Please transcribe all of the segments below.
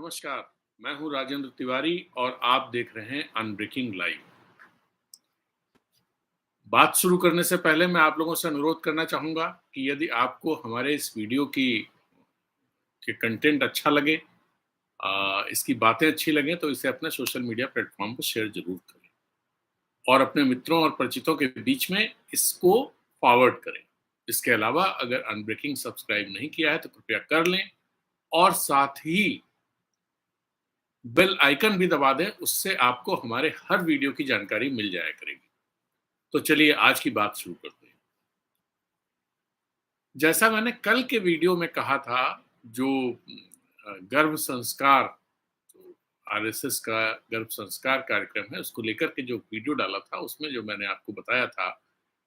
नमस्कार, मैं हूं राजेंद्र तिवारी और आप देख रहे हैं अनब्रेकिंग लाइव। बात शुरू करने से पहले मैं आप लोगों से अनुरोध करना चाहूंगा कि यदि आपको हमारे इस वीडियो की के कंटेंट अच्छा लगे, इसकी बातें अच्छी लगें तो इसे अपने सोशल मीडिया प्लेटफॉर्म पर शेयर जरूर करें और अपने मित्रों और परिचितों के बीच में इसको फॉरवर्ड करें। इसके अलावा अगर अनब्रेकिंग सब्सक्राइब नहीं किया है तो कृपया कर लें और साथ ही बेल आइकन भी दबा दें, उससे आपको हमारे हर वीडियो की जानकारी मिल जाया करेगी। तो चलिए आज की बात शुरू करते हैं। जैसा मैंने कल के वीडियो में कहा था, जो गर्भ संस्कार, जो आरएसएस का गर्भ संस्कार कार्यक्रम है, उसको लेकर के जो वीडियो डाला था, उसमें जो मैंने आपको बताया था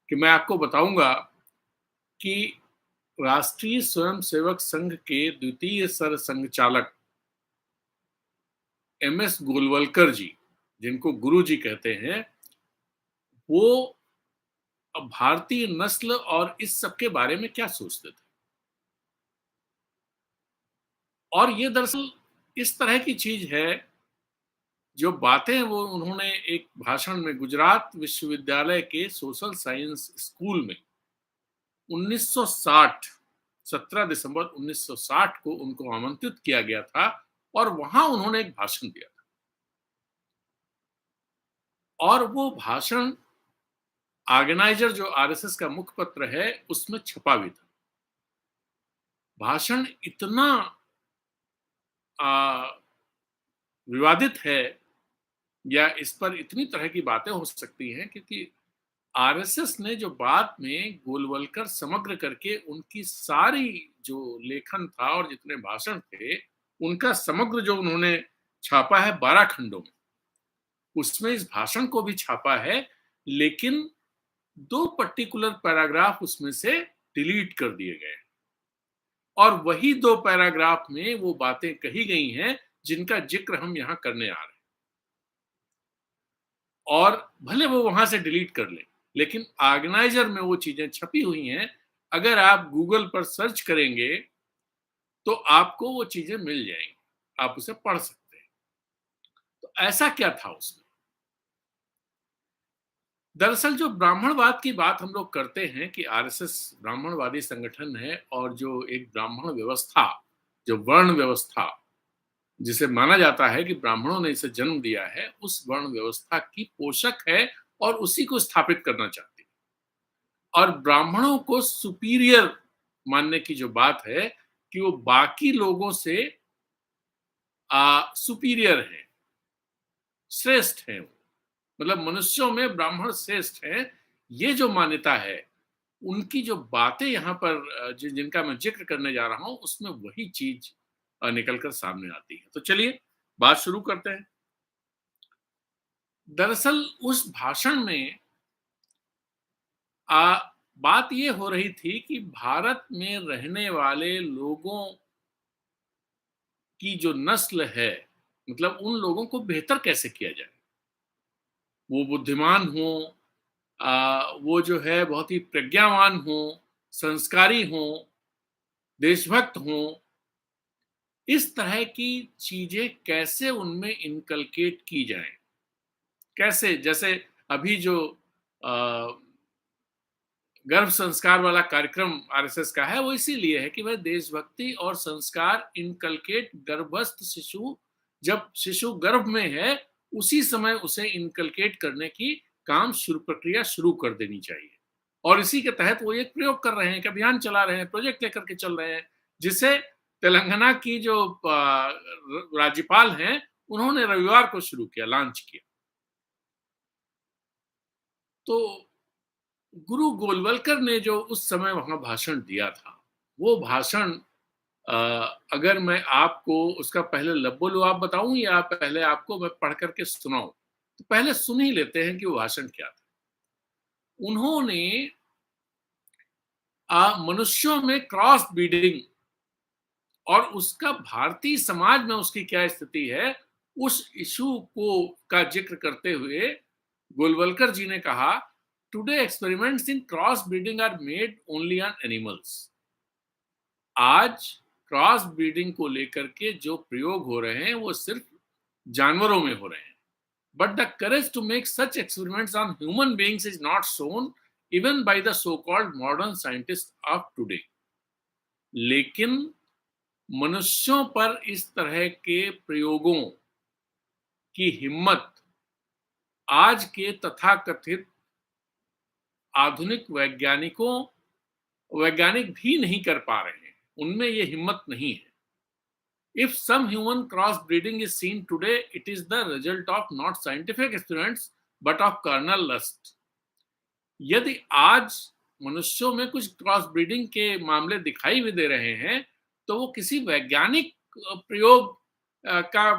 कि मैं आपको बताऊंगा कि राष्ट्रीय स्वयंसेवक संघ के द्वितीय सर संघचालक एमएस गोलवलकर जी, जिनको गुरु जी कहते हैं, वो अब भारतीय नस्ल और इस सब के बारे में क्या सोचते थे। और ये दरअसल इस तरह की चीज है, जो बातें वो उन्होंने एक भाषण में गुजरात विश्वविद्यालय के सोशल साइंस स्कूल में 1960 17 दिसंबर 1960 को उनको आमंत्रित किया गया था और वहां उन्होंने एक भाषण दिया था। और वो भाषण ऑर्गेनाइजर, जो आरएसएस का मुखपत्र है, उसमें छपा भी था। भाषण इतना विवादित है, या इस पर इतनी तरह की बातें हो सकती हैं, क्योंकि आरएसएस ने जो बाद में गोलवलकर समग्र करके उनकी सारी जो लेखन था और जितने भाषण थे, उनका समग्र जो उन्होंने छापा है 12 खंडों में, उसमें इस भाषण को भी छापा है, लेकिन 2 पर्टिकुलर पैराग्राफ उसमें से डिलीट कर दिए गए और वही 2 पैराग्राफ में वो बातें कही गई हैं जिनका जिक्र हम यहां करने आ रहे हैं। और भले वो वहां से डिलीट कर लें, लेकिन ऑर्गेनाइजर में वो चीजें छपी हुई हैं। अगर आप गूगल पर सर्च करेंगे तो आपको वो चीजें मिल जाएंगी, आप उसे पढ़ सकते हैं। तो ऐसा क्या था उसमें? दरअसल जो ब्राह्मणवाद की बात हम लोग करते हैं कि आरएसएस ब्राह्मणवादी संगठन है, और जो एक ब्राह्मण व्यवस्था, जो वर्ण व्यवस्था जिसे माना जाता है कि ब्राह्मणों ने इसे जन्म दिया है, उस वर्ण व्यवस्था की पोषक है और उसी को स्थापित करना चाहती है। और ब्राह्मणों को सुपीरियर मानने की जो बात है कि वो बाकी लोगों से सुपीरियर है, श्रेष्ठ है, मतलब मनुष्यों में ब्राह्मण श्रेष्ठ है, ये जो मान्यता है, उनकी जो बातें यहाँ पर जिनका मैं जिक्र करने जा रहा हूं, उसमें वही चीज निकलकर सामने आती है। तो चलिए बात शुरू करते हैं। दरअसल उस भाषण में आ, बात ये हो रही थी कि भारत में रहने वाले लोगों की जो नस्ल है, मतलब उन लोगों को बेहतर कैसे किया जाए। वो बुद्धिमान हो, वो जो है बहुत ही प्रज्ञावान हो, संस्कारी हो, देशभक्त हो, इस तरह की चीजें कैसे उनमें इनकलकेट की जाए। कैसे, जैसे अभी जो गर्भ संस्कार वाला कार्यक्रम आरएसएस का है, वो इसीलिए है कि वह देशभक्ति और संस्कार इनकलकेट गर्भस्थ शिशु, जब शिशु गर्भ में है उसी समय उसे इनकलकेट करने की प्रक्रिया शुरू कर देनी चाहिए। और इसी के तहत वो एक प्रयोग कर रहे हैं, एक अभियान चला रहे हैं, प्रोजेक्ट लेकर के चल रहे हैं, जिसे तेलंगाना की जो राज्यपाल हैं, उन्होंने रविवार को शुरू किया, लॉन्च किया। तो गुरु गोलवलकर ने जो उस समय वहां भाषण दिया था, वो भाषण, अगर मैं आपको उसका पहले लबो-लुआब बताऊं या पहले आपको मैं पढ़ करके सुनाऊं, तो पहले सुन ही लेते हैं कि वो भाषण क्या था। उन्होंने मनुष्यों में क्रॉस ब्रीडिंग और उसका भारतीय समाज में उसकी क्या स्थिति है, उस इशू को का जिक्र करते हुए गोलवलकर जी ने कहा, today experiments in cross breeding are made only on animals. आज क्रॉस ब्रीडिंग को लेकर के जो प्रयोग हो रहे हैं वो सिर्फ जानवरों में हो रहे हैं. But the courage to make such experiments on human beings is not shown even by the so-called modern scientists of today. लेकिन मनुष्यों पर इस तरह के प्रयोगों की हिम्मत आज के तथाकथित आधुनिक वैज्ञानिक भी नहीं कर पा रहे हैं. उनमें ये हिम्मत नहीं है. If some human crossbreeding is seen today, it is the result of not scientific experiments but of carnal lust. यदि आज मनुष्यों में कुछ क्रॉस ब्रीडिंग के मामले दिखाई भी दे रहे हैं तो वो किसी वैज्ञानिक प्रयोग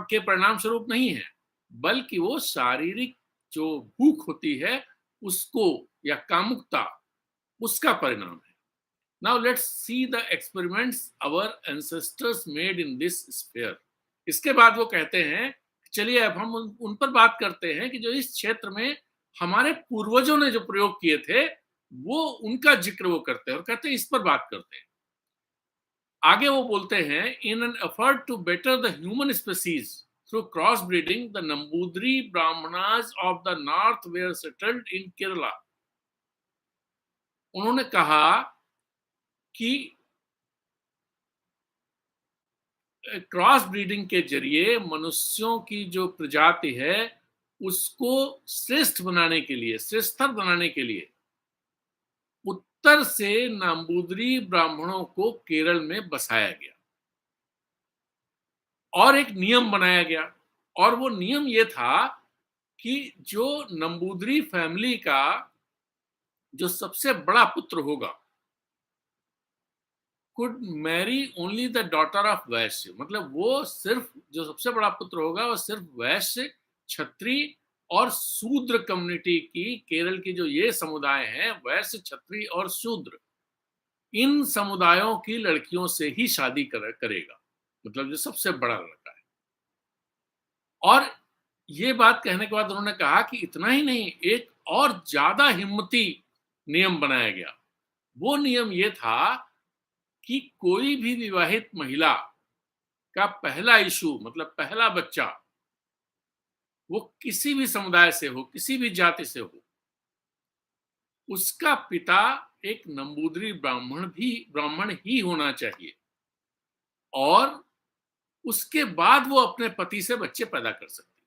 के परिणाम स्वरूप नहीं है, बल्कि वो शारीरिक जो भूख होती है उसको या कामुकता उसका परिणाम है. Now let's see the experiments our ancestors made in this sphere. इसके बाद वो कहते हैं चलिए अब हम उन पर बात करते हैं कि जो इस क्षेत्र में हमारे पूर्वजों ने जो प्रयोग किए थे वो उनका जिक्र वो करते हैं और कहते हैं इस पर बात करते हैं. आगे वो बोलते हैं in an effort to better the human species through cross breeding the Namboodiri Brahmanas of the north were settled in Kerala. उन्होंने कहा कि क्रॉस ब्रीडिंग के जरिए मनुष्यों की जो प्रजाति है उसको श्रेष्ठ बनाने के लिए, श्रेष्ठतर बनाने के लिए उत्तर से नाम्बूदरी ब्राह्मणों को केरल में बसाया गया और एक नियम बनाया गया. और वो नियम ये था कि जो नंबूदरी फैमिली का जो सबसे बड़ा पुत्र होगा could marry only the daughter of वैश्य. मतलब वो सिर्फ जो सबसे बड़ा पुत्र होगा वो सिर्फ वैश्य, क्षत्रिय और शूद्र कम्युनिटी की, केरल की जो ये समुदाय हैं वैश्य, क्षत्रिय और शूद्र, इन समुदायों की लड़कियों से ही शादी करेगा. मतलब जो सबसे बड़ा लड़का है. और ये बात कहने के बाद उन्होंने कहा कि इतना ही नहीं, एक और ज्यादा हिम्मती नियम बनाया गया. वो नियम ये था कि कोई भी विवाहित महिला का पहला इशू मतलब पहला बच्चा वो किसी भी समुदाय से हो, किसी भी जाति से हो, उसका पिता एक नंबूदरी ब्राह्मण ही होना चाहिए और उसके बाद वो अपने पति से बच्चे पैदा कर सकती.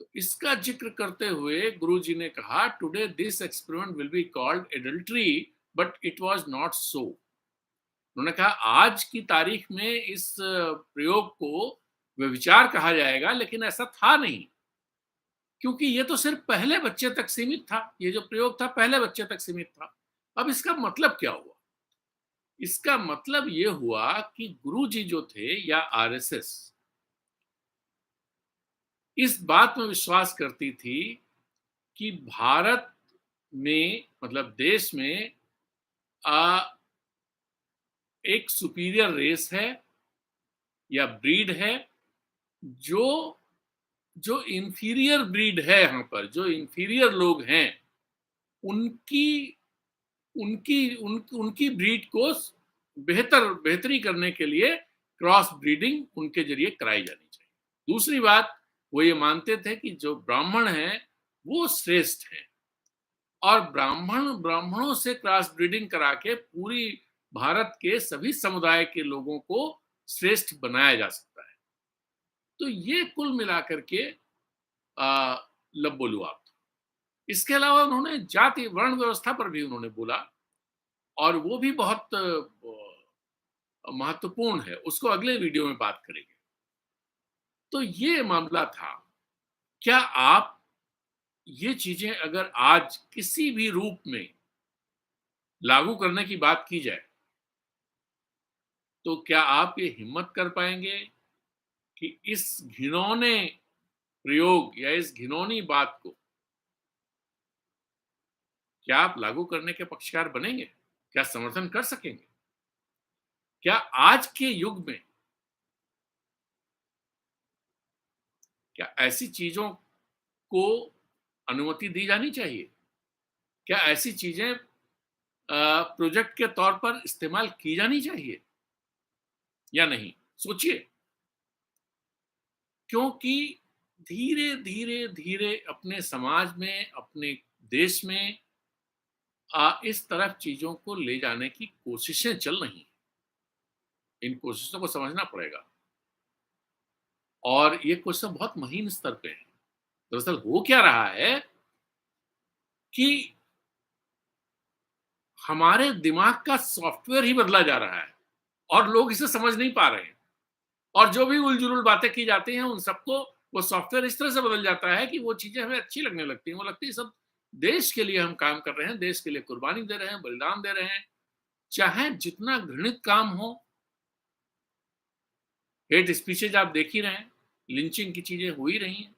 तो इसका जिक्र करते हुए गुरुजी ने कहा today this experiment will be called adultery but it was not so. उन्होंने कहा आज की तारीख में इस प्रयोग को व्यभिचार कहा जाएगा, लेकिन ऐसा था नहीं, क्योंकि ये तो सिर्फ पहले बच्चे तक सीमित था. ये जो प्रयोग था पहले बच्चे तक सीमित था. अब इसका मतलब क्या हुआ? इसका मतलब ये हुआ कि गुरुजी जो थे या आरएसएस इस बात में विश्वास करती थी कि भारत में मतलब देश में एक सुपीरियर रेस है या ब्रीड है जो इंफीरियर ब्रीड है, यहाँ पर जो इंफीरियर लोग हैं उनकी ब्रीड को बेहतरी करने के लिए क्रॉस ब्रीडिंग उनके जरिए कराई जानी चाहिए. दूसरी बात, वो ये मानते थे कि जो ब्राह्मण हैं वो श्रेष्ठ हैं और ब्राह्मणों से क्रॉस ब्रीडिंग करा के पूरी भारत के सभी समुदाय के लोगों को श्रेष्ठ बनाया जा सकता है. तो ये कुल मिलाकर के लब्बोलुआब. इसके अलावा उन्होंने जाति वर्ण व्यवस्था पर भी उन्होंने बोला और वो भी बहुत महत्वपूर्ण है, उसको अगले वीडियो में बात करेंगे. तो ये मामला था. क्या आप ये चीजें अगर आज किसी भी रूप में लागू करने की बात की जाए तो क्या आप ये हिम्मत कर पाएंगे कि इस घिनौने प्रयोग या इस घिनौनी बात को क्या आप लागू करने के पक्षकार बनेंगे? क्या समर्थन कर सकेंगे? क्या आज के युग में क्या ऐसी चीजों को अनुमति दी जानी चाहिए? क्या ऐसी चीजें प्रोजेक्ट के तौर पर इस्तेमाल की जानी चाहिए या नहीं? सोचिए, क्योंकि धीरे धीरे धीरे अपने समाज में, अपने देश में इस तरफ चीजों को ले जाने की कोशिशें चल रही हैं। इन कोशिशों को समझना पड़ेगा और ये कोशिशें बहुत महीन स्तर पे हैं। दरअसल हो क्या रहा है कि हमारे दिमाग का सॉफ्टवेयर ही बदला जा रहा है और लोग इसे समझ नहीं पा रहे हैं। और जो भी उल-जुलूल बातें की जाती हैं, उन सबको वो सॉफ्टवेयर इस तरह से बदल जाता है कि वो चीज़ें हमें अच्छी लगने लगती हैं। वो लगती है सब देश के लिए हम काम कर रहे हैं, देश के लिए कुर्बानी दे रहे हैं, बलिदान दे रहे हैं। चाहे जितना घृणित काम हो, हेट स्पीचेज़ आप देख ही रहे हैं, लिंचिंग की चीज़ें हो ही रही हैं।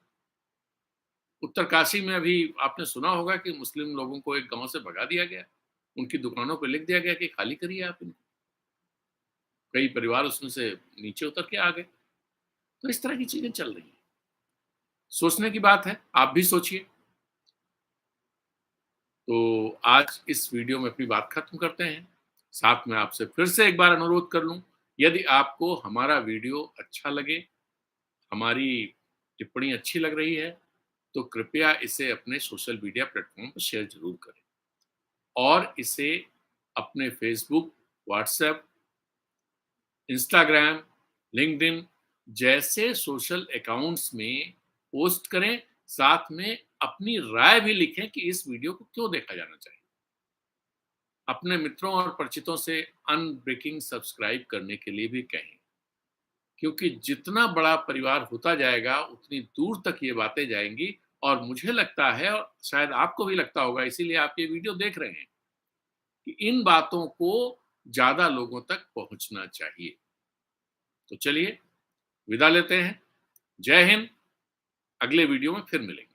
उत्तरकाशी में अभी आपने सुना होगा कि मुस्लिम लोगों को एक गाँव से भगा दिया गया। उनकी दुकानों पे लिख दिया गया कि खाली करिए आप इनको। कई परिवार उसमें से नीचे उतर के आ गए। तो इस तरह की चीज़ें चल रही हैं। सोचने की बात है, आप भी सोचिए। तो आज इस वीडियो में अपनी बात खत्म करते हैं। साथ में आपसे फिर से एक बार अनुरोध कर लूँ, यदि आपको हमारा वीडियो अच्छा लगे, हमारी टिप्पणी अच्छी लग रही है, तो कृपया इसे अपने सोशल मीडिया प्लेटफ़ॉर्म पर शेयर ज़रूर करें और इसे अपने फ़ेसबुक, व्हाट्सएप, इंस्टाग्राम, लिंक्डइन जैसे सोशल अकाउंट्स में पोस्ट करें, साथ में अपनी राय भी लिखें कि इस वीडियो को क्यों देखा जाना चाहिए। अपने मित्रों और परिचितों से अनब्रेकिंग सब्सक्राइब करने के लिए भी कहें, क्योंकि जितना बड़ा परिवार होता जाएगा, उतनी दूर तक ये बातें जाएँगी और मुझे लगता है और शायद आपको भी लगता होगा, इसीलिए आप ये वीडियो देख रहे हैं, कि इन बातों को ज़्यादा लोगों तक पहुँचना चाहिए। तो चलिए, विदा लेते हैं। जय हिंद। अगले वीडियो में फिर मिलेंगे।